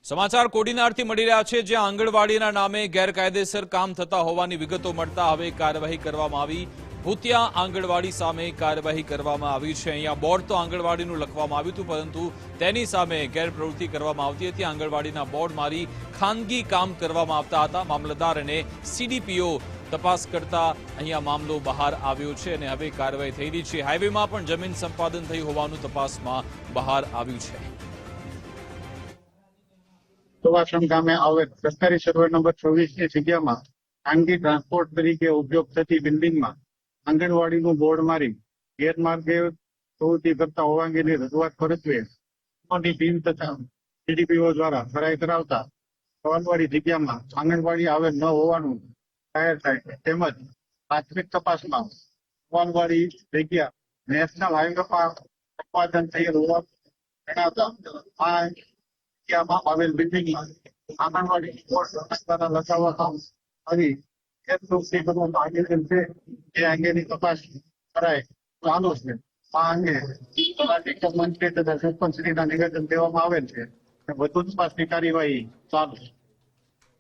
સમાચાર કોડીનારથી મળી રહ્યા છે, જ્યાં આંગણવાડીના નામે ગેરકાયદેસર કામ થતા હોવાની વિગતો મળતા હવે કાર્યવાહી કરવામાં આવી। ભૂતિયા આંગણવાડી સામે કાર્યવાહી કરવામાં આવી છે। અહીંયા બોર્ડ તો આંગણવાડીનું લખવામાં આવ્યું હતું, પરંતુ તેની સામે ગેરપ્રવૃત્તિ કરવામાં આવતી હતી। આંગણવાડીના બોર્ડ મારી ખાનગી કામ કરવામાં આવતા હતા। મામલતદાર અને સીડીપીઓ તપાસ કરતા અહીંયા મામલો બહાર આવ્યો છે અને હવે કાર્યવાહી થઈ રહી છે। હાઈવેમાં પણ જમીન સંપાદન થયું હોવાનું તપાસમાં બહાર આવ્યું છે। સુવાસણ ગામે આવેલ સરકારી સર્વે નંબર 24 ની જગ્યામાં ખાનગી ટ્રાન્સપોર્ટ તરીકે ઉપયોગ થતી બિલ્ડિંગમાં આંગણવાડીનું બોર્ડ મારી ગેરમાર્ગે પ્રવૃત્તિ કરતા હોવા અંગેની રજૂઆત પરત્વે ટીમ તથા સીડીપીઓ દ્વારા ખરાઈ કરાવતા આંગણવાડી જગ્યામાં આંગણવાડી આવેલ ન હોવાનું જાહેર થાય છે। તેમજ પ્રાથમિક તપાસમાં આંગણવાડી જગ્યા નેશનલ હાઈવે પર સંપાદન થયેલ હોવાનું જણાવતા આ જગ્યામાં આવેલ બિલ્ડિંગમાં આંગણવાડી બોર્ડ દ્વારા લગાવવામાં આવી ગેરપ્રવૃત્તિ કરવામાં આવેલ છે, તે અંગેની તપાસ કરાય ચાલુ છે। આ અંગે મંત્રી તથા સરપંચશ્રીના નિવેદન દેવામાં આવેલ છે। વધુ તપાસની કાર્યવાહી ચાલુ છે।